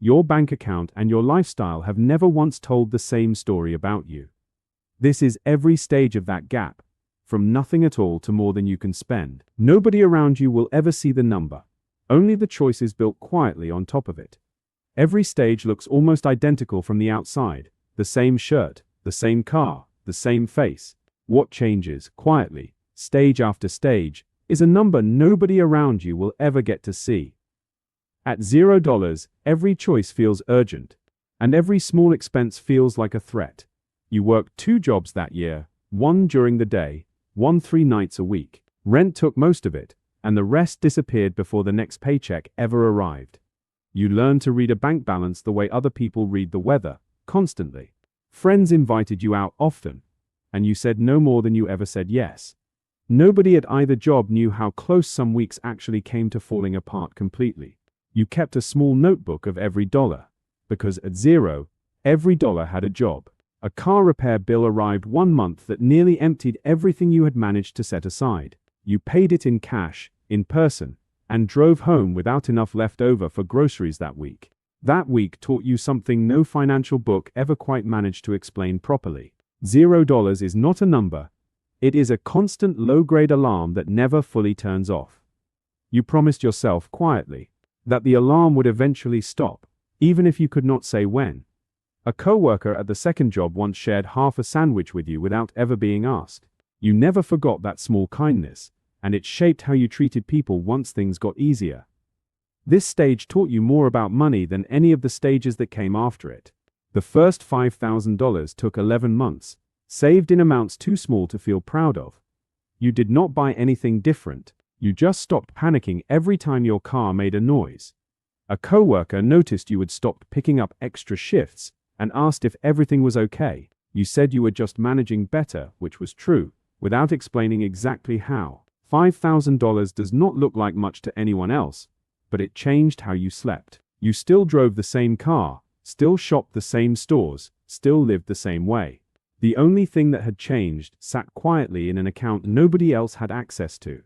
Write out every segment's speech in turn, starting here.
Your bank account and your lifestyle have never once told the same story about you. This is every stage of that gap, from nothing at all to more than you can spend. Nobody around you will ever see the number, only the choices built quietly on top of it. Every stage looks almost identical from the outside, the same shirt, the same car, the same face. What changes, quietly, stage after stage, is a number nobody around you will ever get to see. At $0, every choice feels urgent, and every small expense feels like a threat. You worked 2 jobs that year, one during the day, one 3 nights a week. Rent took most of it, and the rest disappeared before the next paycheck ever arrived. You learned to read a bank balance the way other people read the weather, constantly. Friends invited you out often, and you said no more than you ever said yes. Nobody at either job knew how close some weeks actually came to falling apart completely. You kept a small notebook of every dollar, because at 0, every dollar had a job. A car repair bill arrived one month that nearly emptied everything you had managed to set aside. You paid it in cash, in person, and drove home without enough left over for groceries that week. That week taught you something no financial book ever quite managed to explain properly. $0 is not a number. It is a constant low-grade alarm that never fully turns off. You promised yourself quietly that the alarm would eventually stop, even if you could not say when. A coworker at the second job once shared half a sandwich with you without ever being asked. You never forgot that small kindness, and it shaped how you treated people once things got easier. This stage taught you more about money than any of the stages that came after it. The first $5,000 took 11 months, saved in amounts too small to feel proud of. You did not buy anything different. You just stopped panicking every time your car made a noise. A coworker noticed you had stopped picking up extra shifts and asked if everything was okay. You said you were just managing better, which was true, without explaining exactly how. $5,000 does not look like much to anyone else, but it changed how you slept. You still drove the same car, still shopped the same stores, still lived the same way. The only thing that had changed sat quietly in an account nobody else had access to.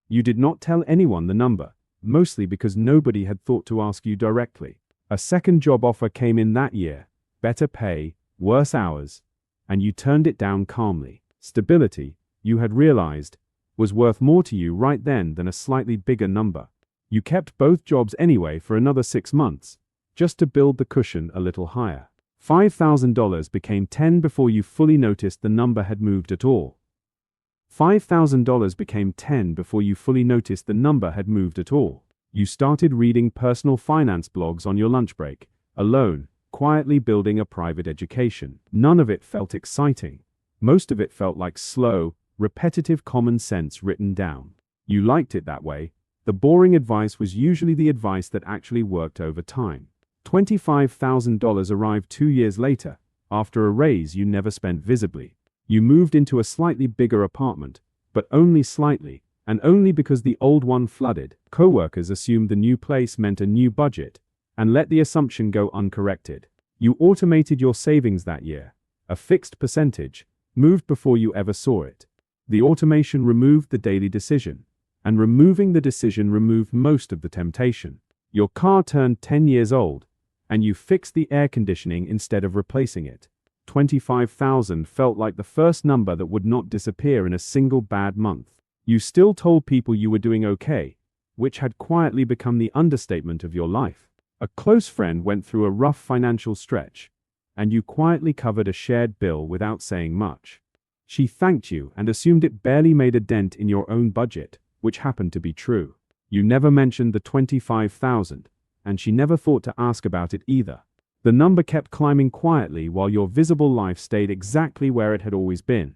You did not tell anyone the number, mostly because nobody had thought to ask you directly. A second job offer came in that year, better pay, worse hours, and you turned it down calmly. Stability, you had realized, was worth more to you right then than a slightly bigger number. You kept both jobs anyway for another 6 months, just to build the cushion a little higher. $5,000 became 10 before you fully noticed the number had moved at all. $5,000 became 10 before you fully noticed the number had moved at all. You started reading personal finance blogs on your lunch break, alone, quietly building a private education. None of it felt exciting. Most of it felt like slow, repetitive common sense written down. You liked it that way. The boring advice was usually the advice that actually worked over time. $25,000 arrived 2 years later, after a raise you never spent visibly. You moved into a slightly bigger apartment, but only slightly, and only because the old one flooded. Coworkers assumed the new place meant a new budget, and let the assumption go uncorrected. You automated your savings that year, a fixed percentage, moved before you ever saw it. The automation removed the daily decision, and removing the decision removed most of the temptation. Your car turned 10 years old, and you fixed the air conditioning instead of replacing it. 25,000 felt like the first number that would not disappear in a single bad month. You still told people you were doing okay, which had quietly become the understatement of your life. A close friend went through a rough financial stretch, and you quietly covered a shared bill without saying much. She thanked you and assumed it barely made a dent in your own budget, which happened to be true. You never mentioned the 25,000, and she never thought to ask about it either. The number kept climbing quietly while your visible life stayed exactly where it had always been.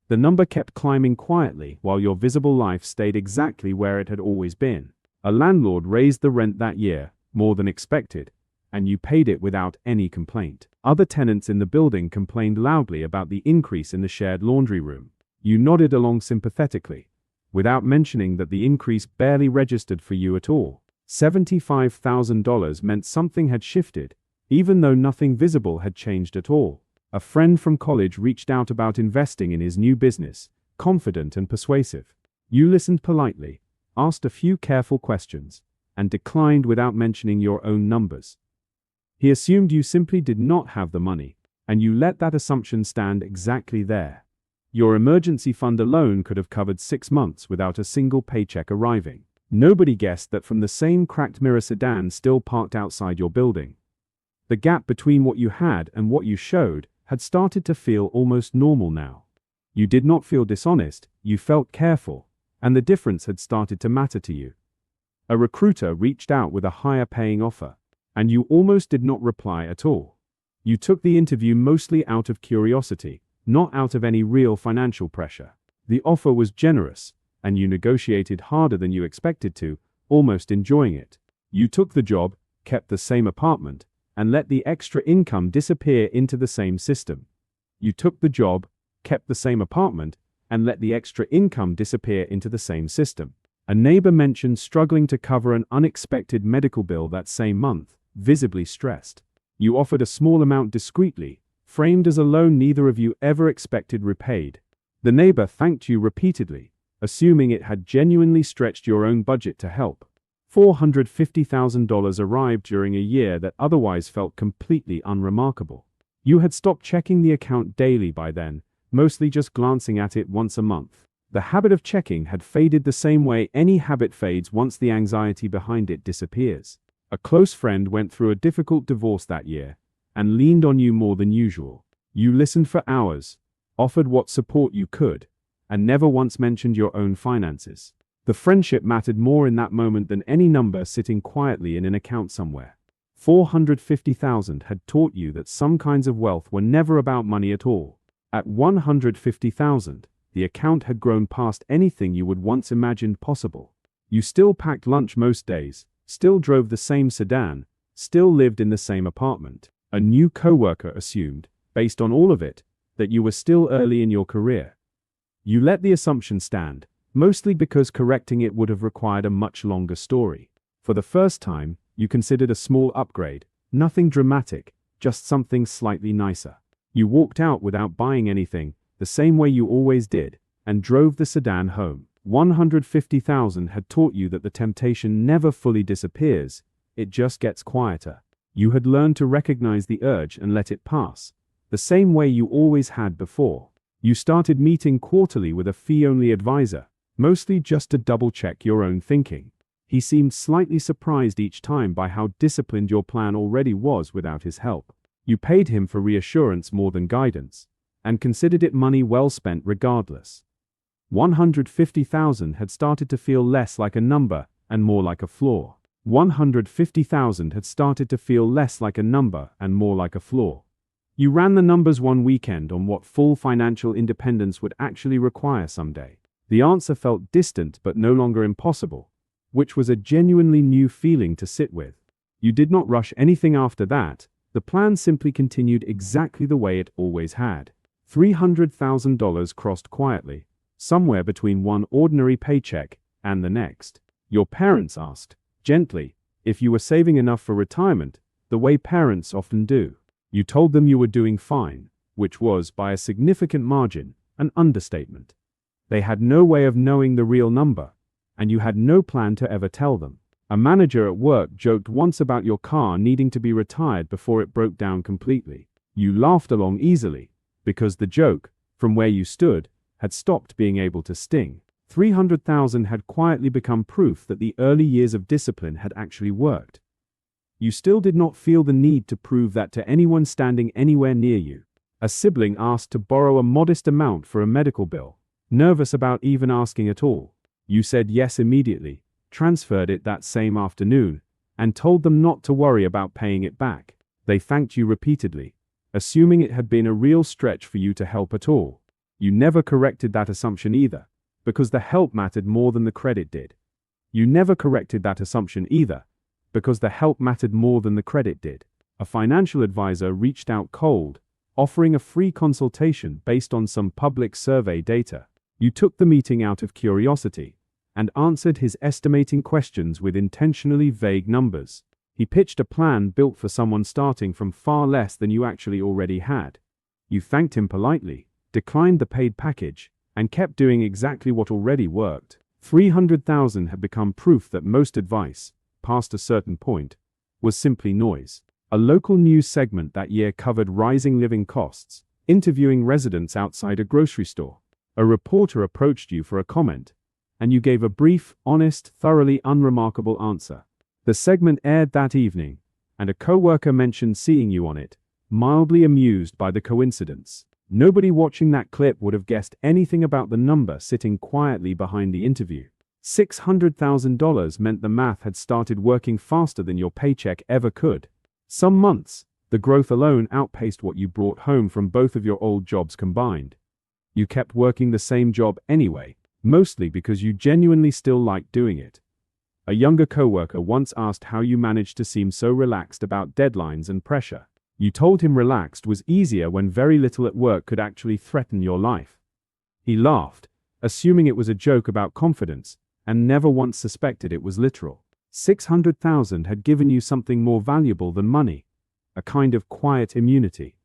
The number kept climbing quietly while your visible life stayed exactly where it had always been. A landlord raised the rent that year, more than expected, and you paid it without any complaint. Other tenants in the building complained loudly about the increase in the shared laundry room. You nodded along sympathetically, without mentioning that the increase barely registered for you at all. $75,000 meant something had shifted, even though nothing visible had changed at all. A friend from college reached out about investing in his new business, confident and persuasive. You listened politely, asked a few careful questions, and declined without mentioning your own numbers. He assumed you simply did not have the money, and you let that assumption stand exactly there. Your emergency fund alone could have covered 6 months without a single paycheck arriving. Nobody guessed that from the same cracked mirror sedan still parked outside your building. The gap between what you had and what you showed had started to feel almost normal now. You did not feel dishonest, you felt careful, and the difference had started to matter to you. A recruiter reached out with a higher paying offer, and you almost did not reply at all. You took the interview mostly out of curiosity, not out of any real financial pressure. The offer was generous, and you negotiated harder than you expected to, almost enjoying it. You took the job, kept the same apartment, and let the extra income disappear into the same system. You took the job, kept the same apartment, and let the extra income disappear into the same system. A neighbor mentioned struggling to cover an unexpected medical bill that same month, visibly stressed. You offered a small amount discreetly, framed as a loan neither of you ever expected repaid. The neighbor thanked you repeatedly, assuming it had genuinely stretched your own budget to help. $450,000 arrived during a year that otherwise felt completely unremarkable. You had stopped checking the account daily by then, mostly just glancing at it once a month. The habit of checking had faded the same way any habit fades once the anxiety behind it disappears. A close friend went through a difficult divorce that year, and leaned on you more than usual. You listened for hours, offered what support you could, and never once mentioned your own finances. The friendship mattered more in that moment than any number sitting quietly in an account somewhere. $450,000 had taught you that some kinds of wealth were never about money at all. At $150,000, the account had grown past anything you would once imagined possible. You still packed lunch most days, still drove the same sedan, still lived in the same apartment. A new coworker assumed, based on all of it, that you were still early in your career. You let the assumption stand, mostly because correcting it would have required a much longer story. For the first time, you considered a small upgrade, nothing dramatic, just something slightly nicer. You walked out without buying anything, the same way you always did, and drove the sedan home. $150,000 had taught you that the temptation never fully disappears, it just gets quieter. You had learned to recognize the urge and let it pass, the same way you always had before. You started meeting quarterly with a fee-only advisor, mostly just to double-check your own thinking. He seemed slightly surprised each time by how disciplined your plan already was without his help. You paid him for reassurance more than guidance, and considered it money well spent regardless. $150,000 had started to feel less like a number and more like a flaw. $150,000 had started to feel less like a number and more like a flaw. You ran the numbers one weekend on what full financial independence would actually require someday. The answer felt distant but no longer impossible, which was a genuinely new feeling to sit with. You did not rush anything after that, the plan simply continued exactly the way it always had. $300,000 crossed quietly, somewhere between one ordinary paycheck and the next. Your parents asked, gently, if you were saving enough for retirement, the way parents often do. You told them you were doing fine, which was, by a significant margin, an understatement. They had no way of knowing the real number, and you had no plan to ever tell them. A manager at work joked once about your car needing to be retired before it broke down completely. You laughed along easily, because the joke, from where you stood, had stopped being able to sting. $300,000 had quietly become proof that the early years of discipline had actually worked. You still did not feel the need to prove that to anyone standing anywhere near you. A sibling asked to borrow a modest amount for a medical bill, nervous about even asking at all. You said yes immediately, transferred it that same afternoon, and told them not to worry about paying it back. They thanked you repeatedly, assuming it had been a real stretch for you to help at all. You never corrected that assumption either, because the help mattered more than the credit did. You never corrected that assumption either, because the help mattered more than the credit did. A financial advisor reached out cold, offering a free consultation based on some public survey data. You took the meeting out of curiosity, and answered his estimating questions with intentionally vague numbers. He pitched a plan built for someone starting from far less than you actually already had. You thanked him politely, declined the paid package, and kept doing exactly what already worked. $300,000 had become proof that most advice, past a certain point, was simply noise. A local news segment that year covered rising living costs, interviewing residents outside a grocery store. A reporter approached you for a comment, and you gave a brief, honest, thoroughly unremarkable answer. The segment aired that evening, and a coworker mentioned seeing you on it, mildly amused by the coincidence. Nobody watching that clip would have guessed anything about the number sitting quietly behind the interview. $600,000 meant the math had started working faster than your paycheck ever could. Some months, the growth alone outpaced what you brought home from both of your old jobs combined. You kept working the same job anyway, mostly because you genuinely still liked doing it. A younger coworker once asked how you managed to seem so relaxed about deadlines and pressure. You told him relaxed was easier when very little at work could actually threaten your life. He laughed, assuming it was a joke about confidence, and never once suspected it was literal. $600,000 had given you something more valuable than money, a kind of quiet immunity.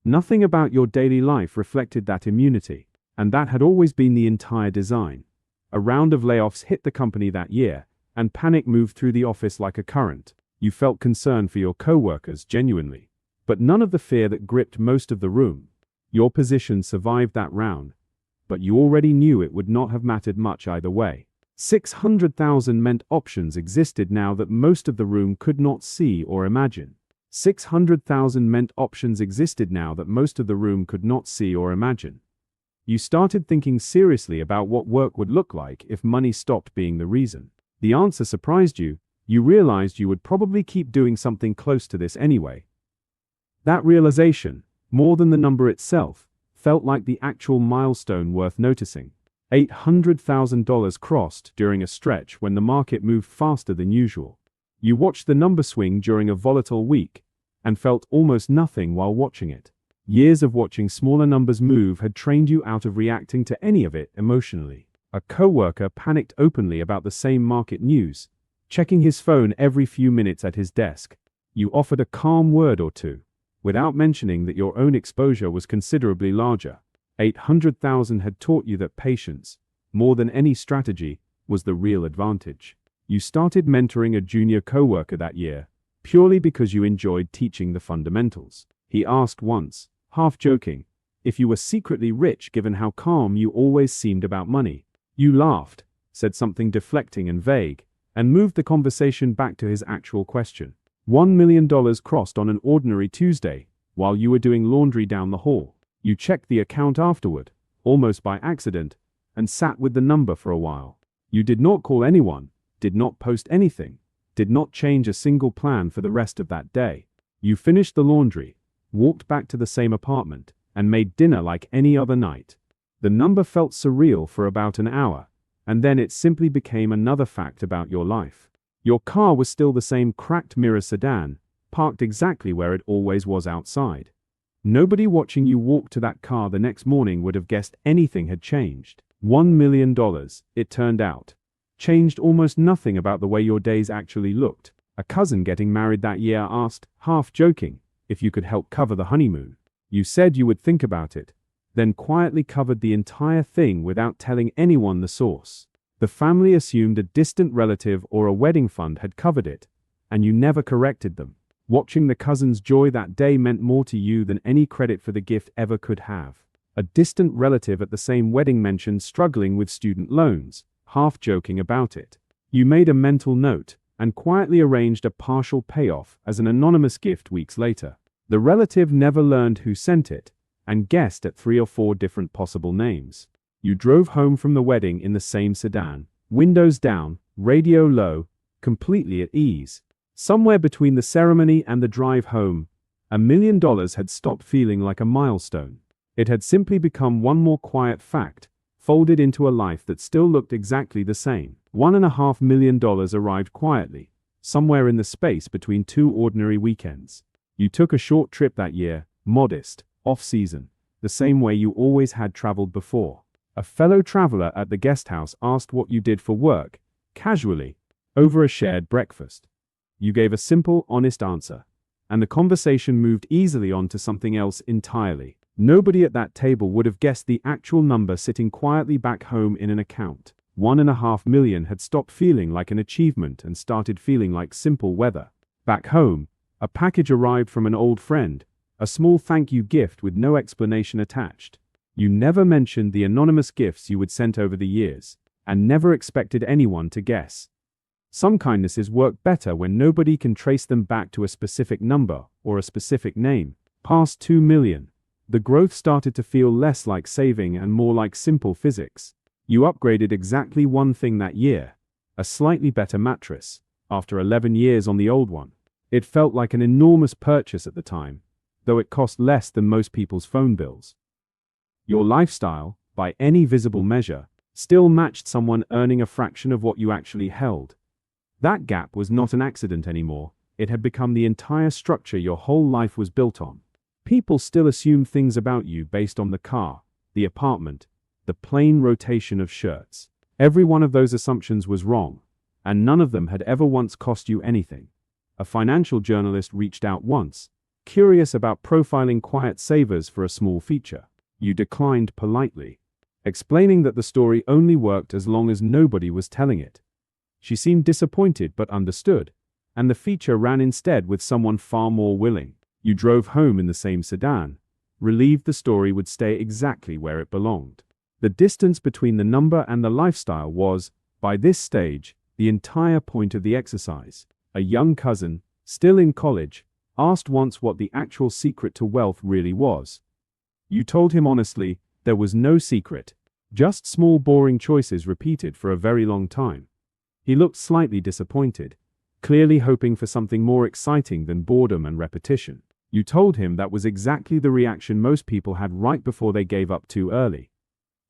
Nothing about your daily life reflected that immunity, and that had always been the entire design. A round of layoffs hit the company that year, and panic moved through the office like a current. You felt concern for your coworkers genuinely, but none of the fear that gripped most of the room. Your position survived that round, but you already knew it would not have mattered much either way. $600,000 meant options existed now that most of the room could not see or imagine. $600,000 meant options existed now that most of the room could not see or imagine. You started thinking seriously about what work would look like if money stopped being the reason. The answer surprised you. You realized you would probably keep doing something close to this anyway. That realization, more than the number itself, felt like the actual milestone worth noticing. $800,000 crossed during a stretch when the market moved faster than usual. You watched the number swing during a volatile week, and felt almost nothing while watching it. Years of watching smaller numbers move had trained you out of reacting to any of it emotionally. A coworker panicked openly about the same market news, checking his phone every few minutes at his desk. You offered a calm word or two, without mentioning that your own exposure was considerably larger. $800,000 had taught you that patience, more than any strategy, was the real advantage. You started mentoring a junior coworker that year, purely because you enjoyed teaching the fundamentals. He asked once, half joking, if you were secretly rich given how calm you always seemed about money. You laughed, said something deflecting and vague, and moved the conversation back to his actual question. $1 million crossed on an ordinary Tuesday, while you were doing laundry down the hall. You checked the account afterward, almost by accident, and sat with the number for a while. You did not call anyone, did not post anything, did not change a single plan for the rest of that day. You finished the laundry, walked back to the same apartment, and made dinner like any other night. The number felt surreal for about an hour, and then it simply became another fact about your life. Your car was still the same cracked mirror sedan, parked exactly where it always was outside. Nobody watching you walk to that car the next morning would have guessed anything had changed. $1 million, it turned out, changed almost nothing about the way your days actually looked. A cousin getting married that year asked, half joking, if you could help cover the honeymoon. You said you would think about it, then quietly covered the entire thing without telling anyone the source. The family assumed a distant relative or a wedding fund had covered it, and you never corrected them. Watching the cousin's joy that day meant more to you than any credit for the gift ever could have. A distant relative at the same wedding mentioned struggling with student loans, half joking about it. You made a mental note, and quietly arranged a partial payoff as an anonymous gift weeks later. The relative never learned who sent it, and guessed at 3 or 4 different possible names. You drove home from the wedding in the same sedan, windows down, radio low, completely at ease. Somewhere between the ceremony and the drive home, $1 million had stopped feeling like a milestone. It had simply become one more quiet fact, folded into a life that still looked exactly the same. $1.5 million arrived quietly, somewhere in the space between 2 ordinary weekends. You took a short trip that year, modest, off-season, the same way you always had traveled before. A fellow traveler at the guest house asked what you did for work, casually, over a shared breakfast. You gave a simple, honest answer, and the conversation moved easily on to something else entirely. Nobody at that table would have guessed the actual number sitting quietly back home in an account. $1.5 million had stopped feeling like an achievement and started feeling like simple weather. Back home, A package arrived from an old friend, a small thank you gift with no explanation attached. You never mentioned the anonymous gifts you would sent over the years, and never expected anyone to guess. Some kindnesses work better when nobody can trace them back to a specific number or a specific name. Past 2 million. The growth started to feel less like saving and more like simple physics. You upgraded exactly one thing that year, a slightly better mattress, after 11 years on the old one. It felt like an enormous purchase at the time, though it cost less than most people's phone bills. Your lifestyle, by any visible measure, still matched someone earning a fraction of what you actually held. That gap was not an accident anymore, it had become the entire structure your whole life was built on. People still assumed things about you based on the car, the apartment, the plain rotation of shirts. Every one of those assumptions was wrong, and none of them had ever once cost you anything. A financial journalist reached out once, curious about profiling quiet savers for a small feature. You declined politely, explaining that the story only worked as long as nobody was telling it. She seemed disappointed but understood, and the feature ran instead with someone far more willing. You drove home in the same sedan, relieved the story would stay exactly where it belonged. The distance between the number and the lifestyle was, by this stage, the entire point of the exercise. A young cousin, still in college, asked once what the actual secret to wealth really was. You told him honestly, there was no secret, just small boring choices repeated for a very long time. He looked slightly disappointed, clearly hoping for something more exciting than boredom and repetition. You told him that was exactly the reaction most people had right before they gave up too early.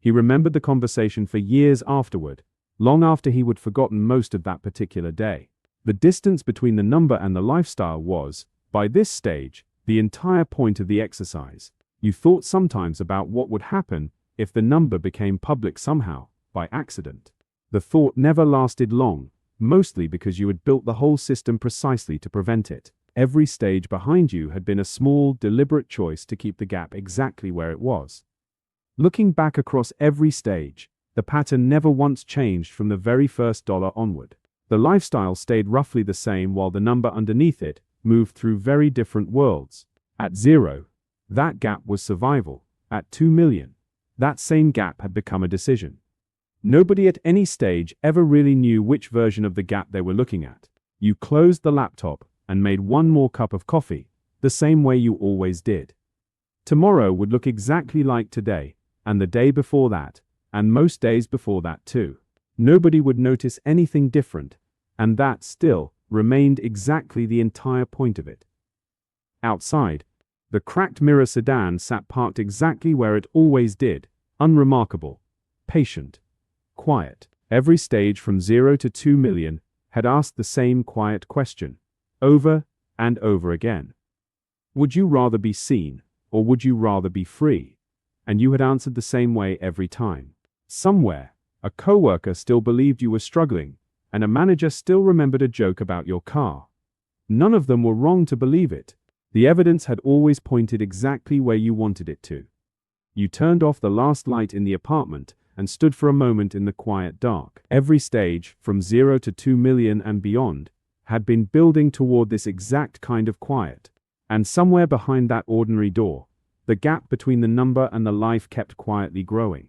He remembered the conversation for years afterward, long after he would forgotten most of that particular day. The distance between the number and the lifestyle was, by this stage, the entire point of the exercise. You thought sometimes about what would happen if the number became public somehow, by accident. The thought never lasted long, mostly because you had built the whole system precisely to prevent it. Every stage behind you had been a small, deliberate choice to keep the gap exactly where it was. Looking back across every stage, the pattern never once changed from the very first dollar onward. The lifestyle stayed roughly the same while the number underneath it moved through very different worlds. At 0, that gap was survival. At 2 million, that same gap had become a decision. Nobody at any stage ever really knew which version of the gap they were looking at. You closed the laptop and made one more cup of coffee, the same way you always did. Tomorrow would look exactly like today, and the day before that, and most days before that too. Nobody would notice anything different, and that still remained exactly the entire point of it. Outside, the cracked mirror sedan sat parked exactly where it always did, unremarkable, patient, quiet. Every stage from 0 to 2 million had asked the same quiet question, over and over again. Would you rather be seen, or would you rather be free? And you had answered the same way every time. Somewhere, a coworker still believed you were struggling, and a manager still remembered a joke about your car. None of them were wrong to believe it. The evidence had always pointed exactly where you wanted it to. You turned off the last light in the apartment and stood for a moment in the quiet dark. Every stage, from 0 to 2 million and beyond, had been building toward this exact kind of quiet. And somewhere behind that ordinary door, the gap between the number and the life kept quietly growing.